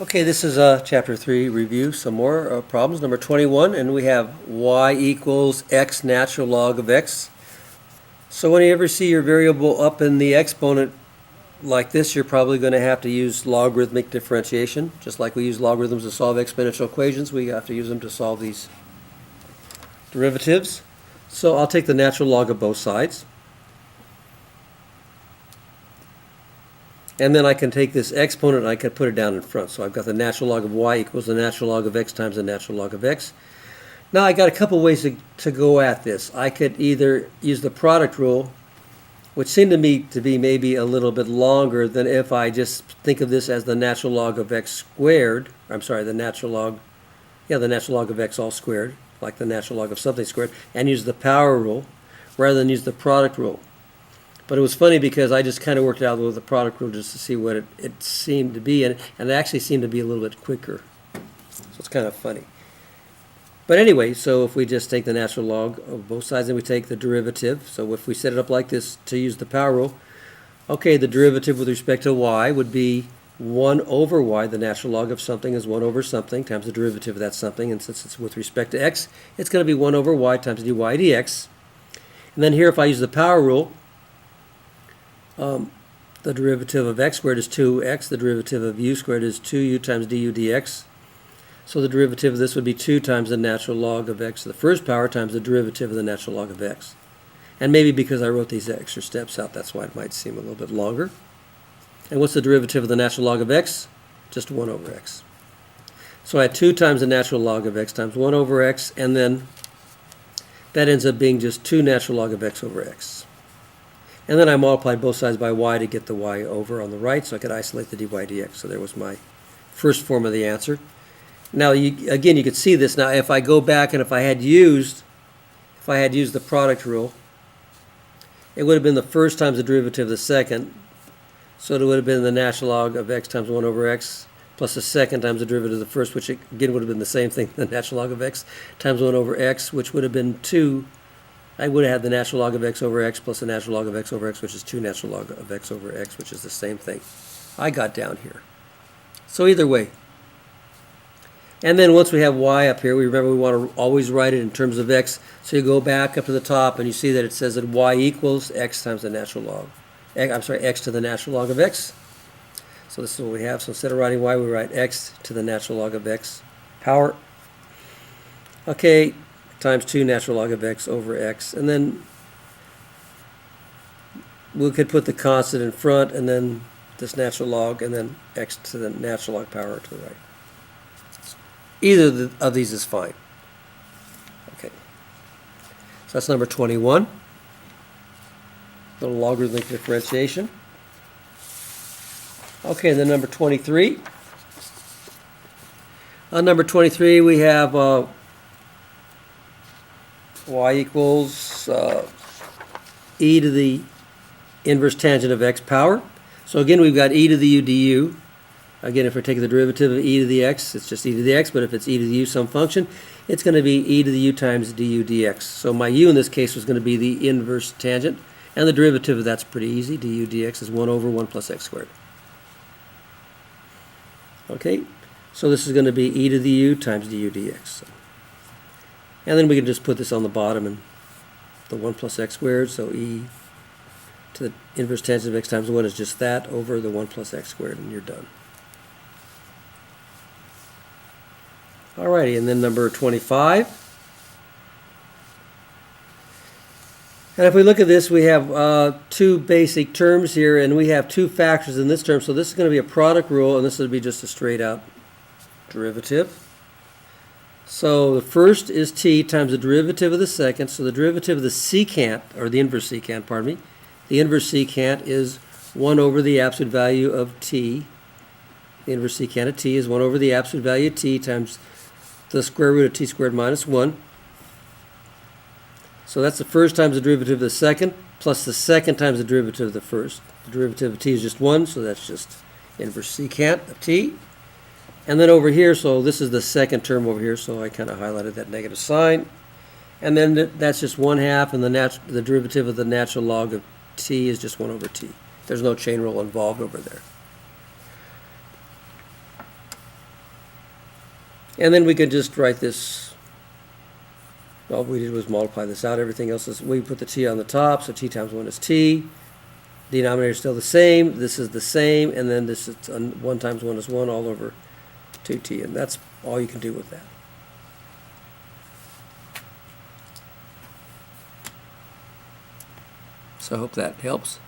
Okay, this is chapter 3 review, some more problems. Number 21, and we have y equals x natural log of x. So when you ever see your variable up in the exponent like this, you're probably going to have to use logarithmic differentiation. Just like we use logarithms to solve exponential equations, we have to use them to solve these derivatives. So I'll take the natural log of both sides. And then I can take this exponent and I can put it down in front. So I've got the natural log of y equals the natural log of x times the natural log of x. Now I got a couple ways to go at this. I could either use the product rule, which seemed to me to be maybe a little bit longer than if I just think of this as the natural log of x squared. I'm sorry, the natural log of x all squared, like the natural log of something squared, and use the power rule rather than use the product rule. But it was funny because I just kind of worked it out with the product rule just to see what it seemed to be, and it actually seemed to be a little bit quicker. So it's kind of funny. But anyway, so if we just take the natural log of both sides and we take the derivative, so if we set it up like this to use the power rule, okay, the derivative with respect to y would be 1 over y, the natural log of something is 1 over something times the derivative of that something, and since it's with respect to x, it's going to be 1 over y times dy dx. And then here if I use the power rule, the derivative of x squared is 2x, the derivative of u squared is 2u times du dx. So the derivative of this would be 2 times the natural log of x to the first power times the derivative of the natural log of x. And maybe because I wrote these extra steps out, that's why it might seem a little bit longer. And what's the derivative of the natural log of x? Just 1 over x. So I had 2 times the natural log of x times 1 over x, and then that ends up being just 2 natural log of x over x. And then I multiplied both sides by y to get the y over on the right, so I could isolate the dy dx. So there was my first form of the answer. Now, again, you could see this. Now, if I go back and if I had used the product rule, it would have been the first times the derivative of the second. So it would have been the natural log of x times 1 over x plus the second times the derivative of the first, which again would have been the same thing, the natural log of x times 1 over x, which would have been 2. I would have had the natural log of x over x plus the natural log of x over x, which is 2 natural log of x over x, which is the same thing I got down here. So either way. And then once we have y up here, we want to always write it in terms of x. So you go back up to the top and you see that it says that y equals x times the natural log. X to the natural log of x. So this is what we have. So instead of writing y, we write x to the natural log of x power. Okay, times 2 natural log of x over x. And then we could put the constant in front and then this natural log and then x to the natural log power to the right. Either of these is fine. Okay. So that's number 21. Little logarithmic differentiation. Okay, then number 23. On number 23, we have y equals e to the inverse tangent of x power. So again, we've got e to the u du. Again, if we're taking the derivative of e to the x, it's just e to the x, but if it's e to the u some function, it's going to be e to the u times du dx. So my u in this case was going to be the inverse tangent, and the derivative of that's pretty easy. Du dx is 1 over 1 plus x squared. Okay, so this is going to be e to the u times du dx. And then we can just put this on the bottom and the 1 plus x squared, so e to the inverse tangent of x times 1 is just that over the 1 plus x squared, and you're done. Alrighty, and then number 25. And if we look at this, we have two basic terms here, and we have two factors in this term. So this is going to be a product rule, and this would be just a straight out derivative. So the first is t times the derivative of the second. So the derivative of the secant, or the inverse secant, pardon me. The inverse secant is 1 over the absolute value of t. The inverse secant of t is 1 over the absolute value of t times the square root of t squared minus 1. So that's the first times the derivative of the second, plus the second times the derivative of the first. The derivative of t is just 1, so that's just inverse secant of t. And then over here, so this is the second term over here, so I kind of highlighted that negative sign. And then that's just 1/2, and the derivative of the natural log of t is just 1 over t. There's no chain rule involved over there. And then we can just write this, all we did was multiply this out. Everything else is, we put the t on the top, so t times 1 is t. Denominator is still the same, this is the same, and then this is 1 times 1 is 1 all over 2t, and that's all you can do with that. So I hope that helps.